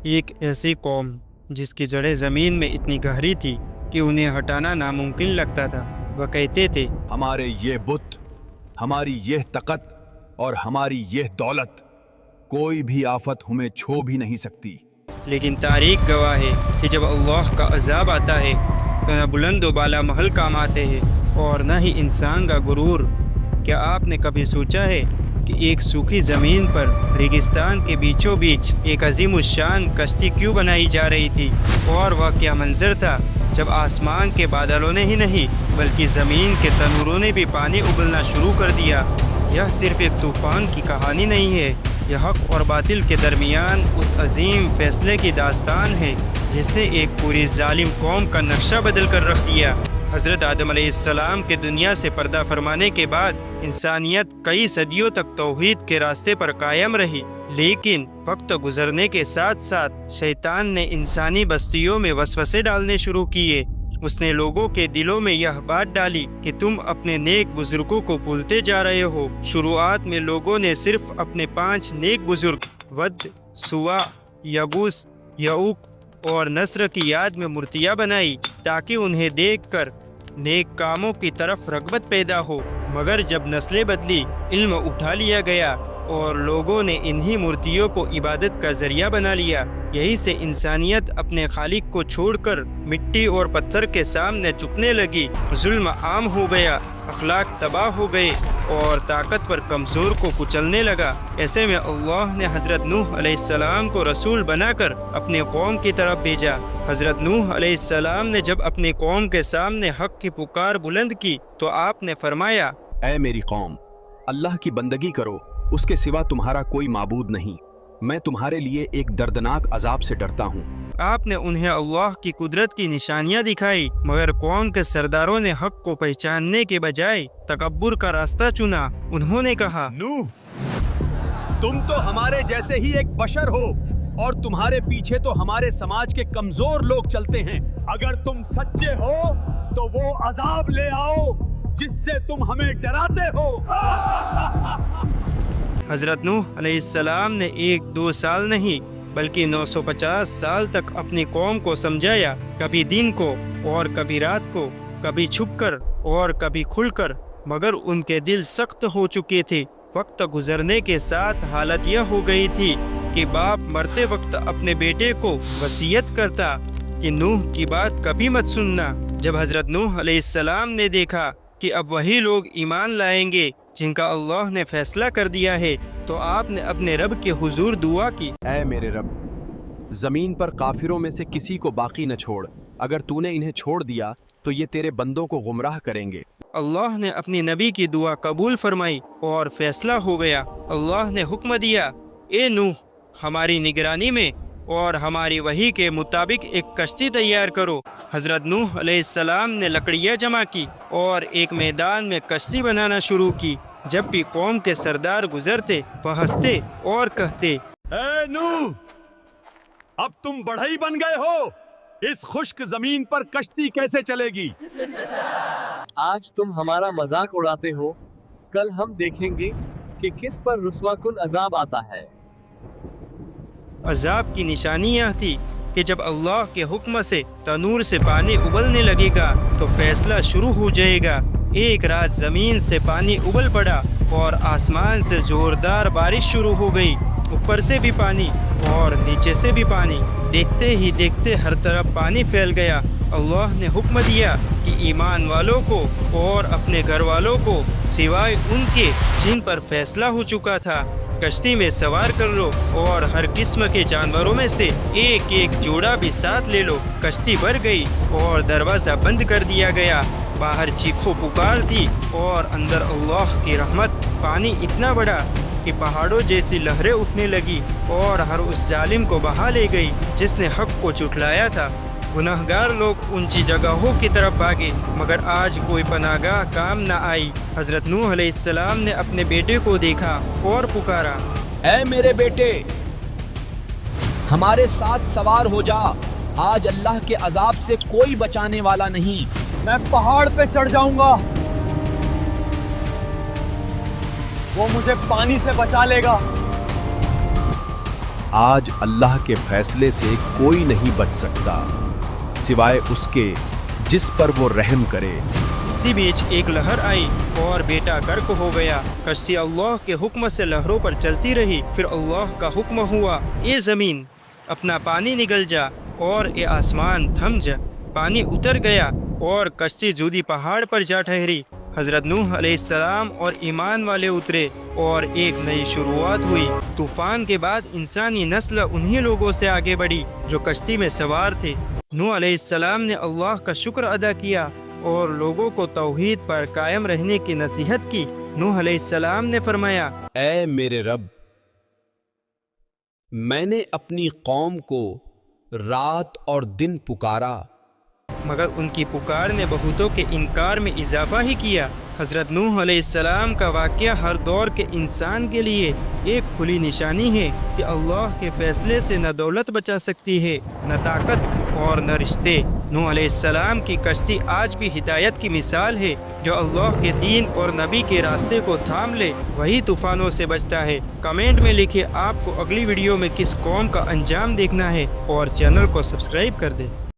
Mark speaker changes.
Speaker 1: ایک ایسی قوم جس کی جڑیں زمین میں اتنی گہری تھی کہ انہیں ہٹانا ناممکن لگتا تھا۔ وہ کہتے تھے،
Speaker 2: ہمارے یہ بت، ہماری یہ طاقت اور ہماری یہ دولت، کوئی بھی آفت ہمیں چھو بھی نہیں سکتی۔
Speaker 1: لیکن تاریخ گواہ ہے کہ جب اللہ کا عذاب آتا ہے تو نہ بلند و بالا محل کام آتے ہیں اور نہ ہی انسان کا غرور۔ کیا آپ نے کبھی سوچا ہے کہ ایک سوکھی زمین پر ریگستان کے بیچوں بیچ ایک عظیم الشان کشتی کیوں بنائی جا رہی تھی؟ اور وہ کیا منظر تھا جب آسمان کے بادلوں نے ہی نہیں بلکہ زمین کے تنوروں نے بھی پانی ابلنا شروع کر دیا۔ یہ صرف ایک طوفان کی کہانی نہیں ہے، یہ حق اور باطل کے درمیان اس عظیم فیصلے کی داستان ہے جس نے ایک پوری ظالم قوم کا نقشہ بدل کر رکھ دیا۔ حضرت آدم علیہ السلام کے دنیا سے پردہ فرمانے کے بعد انسانیت کئی صدیوں تک توحید کے راستے پر قائم رہی، لیکن وقت گزرنے کے ساتھ ساتھ شیطان نے انسانی بستیوں میں وسوسے ڈالنے شروع کیے۔ اس نے لوگوں کے دلوں میں یہ بات ڈالی کہ تم اپنے نیک بزرگوں کو بھولتے جا رہے ہو۔ شروعات میں لوگوں نے صرف اپنے 5 نیک بزرگ ود، سوا، یغوث، یعوق اور نصر کی یاد میں مورتیاں بنائی تاکہ انہیں دیکھ کر نیک کاموں کی طرف رغبت پیدا ہو، مگر جب نسلیں بدلی، علم اٹھا لیا گیا اور لوگوں نے انہی مورتیوں کو عبادت کا ذریعہ بنا لیا۔ یہی سے انسانیت اپنے خالق کو چھوڑ کر مٹی اور پتھر کے سامنے جھکنے لگی، ظلم عام ہو گیا، اخلاق تباہ ہو گئے اور طاقتور کمزور کو کچلنے لگا۔ ایسے میں اللہ نے حضرت نوح علیہ السلام کو رسول بنا کر اپنے قوم کی طرف بھیجا۔ حضرت نوح علیہ السلام نے جب اپنی قوم کے سامنے حق کی پکار بلند کی تو آپ نے فرمایا،
Speaker 2: اے میری قوم، اللہ کی بندگی کرو، اس کے سوا تمہارا کوئی معبود نہیں۔ میں تمہارے لیے ایک دردناک عذاب سے ڈرتا ہوں۔
Speaker 1: آپ نے انہیں اللہ کی قدرت کی نشانیاں دکھائی، مگر قوم کے سرداروں نے حق کو پہچاننے کے بجائے تکبر کا راستہ چنا۔ انہوں نے کہا،
Speaker 2: نوح، تم تو ہمارے جیسے ہی ایک بشر ہو اور تمہارے پیچھے تو ہمارے سماج کے کمزور لوگ چلتے ہیں۔ اگر تم سچے ہو تو وہ عذاب لے آؤ جس سے تم ہمیں ڈراتے ہو۔
Speaker 1: حضرت نوح علیہ السلام نے 1-2 سال نہیں بلکہ 950 سال تک اپنی قوم کو سمجھایا، کبھی دن کو اور کبھی رات کو، کبھی چھپ کر اور کبھی کھل کر، مگر ان کے دل سخت ہو چکے تھے۔ وقت گزرنے کے ساتھ حالت یہ ہو گئی تھی کہ باپ مرتے وقت اپنے بیٹے کو وصیت کرتا کہ نوح کی بات کبھی مت سننا۔ جب حضرت نوح علیہ السلام نے دیکھا کہ اب وہی لوگ ایمان لائیں گے جن کا اللہ نے فیصلہ کر دیا ہے تو آپ نے اپنے رب کے حضور دعا کی،
Speaker 2: اے میرے رب، زمین پر کافروں میں سے کسی کو باقی نہ چھوڑ، اگر تو نے انہیں چھوڑ دیا تو یہ تیرے بندوں کو گمراہ کریں گے۔
Speaker 1: اللہ نے اپنی نبی کی دعا قبول فرمائی اور فیصلہ ہو گیا۔ اللہ نے حکم دیا، اے نوح، ہماری نگرانی میں اور ہماری وحی کے مطابق ایک کشتی تیار کرو۔ حضرت نوح علیہ السلام نے لکڑیاں جمع کی اور ایک میدان میں کشتی بنانا شروع کی۔ جب بھی قوم کے سردار گزرتے وہ ہنستے اور کہتے،
Speaker 2: اے نوح، اب تم بڑھئی بن گئے ہو، اس خشک زمین پر کشتی کیسے چلے گی؟
Speaker 3: آج تم ہمارا مذاق اڑاتے ہو، کل ہم دیکھیں گے کہ کس پر رسوا کن عذاب آتا ہے۔
Speaker 1: عذاب کی نشانی یہ تھی کہ جب اللہ کے حکم سے تنور سے پانی ابلنے لگے گا تو فیصلہ شروع ہو جائے گا۔ ایک رات زمین سے پانی ابل پڑا اور آسمان سے زوردار بارش شروع ہو گئی، اوپر سے بھی پانی اور نیچے سے بھی پانی۔ دیکھتے ہی دیکھتے ہر طرف پانی پھیل گیا۔ اللہ نے حکم دیا کہ ایمان والوں کو اور اپنے گھر والوں کو سوائے ان کے جن پر فیصلہ ہو چکا تھا کشتی میں سوار کر لو اور ہر قسم کے جانوروں میں سے ایک ایک جوڑا بھی ساتھ لے لو۔ کشتی بھر گئی اور دروازہ بند کر دیا گیا۔ باہر چیخو پکار تھی اور اندر اللہ کی رحمت۔ پانی اتنا بڑا کہ پہاڑوں جیسی لہریں اٹھنے لگی اور ہر اس ظالم کو بہا لے گئی جس نے حق کو جھٹلایا تھا۔ گناہگار لوگ اونچی جگہوں کی طرف بھاگے مگر آج کوئی پناہ گاہ کام نہ آئی۔ حضرت نوح علیہ السلام نے اپنے بیٹے کو دیکھا اور پکارا،
Speaker 2: اے میرے بیٹے، ہمارے ساتھ سوار ہو جا، آج اللہ کے عذاب سے کوئی بچانے والا نہیں۔
Speaker 3: میں پہاڑ پہ چڑھ جاؤں گا، وہ مجھے پانی سے بچا لے گا۔
Speaker 2: آج اللہ کے فیصلے سے کوئی نہیں بچ سکتا سوائے اس کے جس پر وہ رحم کرے۔
Speaker 1: اسی بیچ ایک لہر آئی اور بیٹا غرق ہو گیا۔ کشتی اللہ کے حکم سے لہروں پر چلتی رہی۔ پھر اللہ کا حکم ہوا، اے زمین اپنا پانی نگل جا، اور اے آسمان تھم جا۔ پانی اتر گیا اور کشتی جودی پہاڑ پر جا ٹھہری۔ حضرت نوح علیہ السلام اور ایمان والے اترے اور ایک نئی شروعات ہوئی۔ طوفان کے بعد انسانی نسل انہی لوگوں سے آگے بڑھی جو کشتی میں سوار تھے۔ نوح علیہ السلام نے اللہ کا شکر ادا کیا اور لوگوں کو توحید پر قائم رہنے کی نصیحت کی۔ نوح علیہ السلام نے فرمایا،
Speaker 2: اے میرے رب، میں نے اپنی قوم کو رات اور دن پکارا
Speaker 1: مگر ان کی پکار نے بہتوں کے انکار میں اضافہ ہی کیا۔ حضرت نوح علیہ السلام کا واقعہ ہر دور کے انسان کے لیے ایک کھلی نشانی ہے کہ اللہ کے فیصلے سے نہ دولت بچا سکتی ہے، نہ طاقت اور نہ رشتے۔ نوح علیہ السلام کی کشتی آج بھی ہدایت کی مثال ہے۔ جو اللہ کے دین اور نبی کے راستے کو تھام لے وہی طوفانوں سے بچتا ہے۔ کمنٹ میں لکھیں آپ کو اگلی ویڈیو میں کس قوم کا انجام دیکھنا ہے، اور چینل کو سبسکرائب کر دیں۔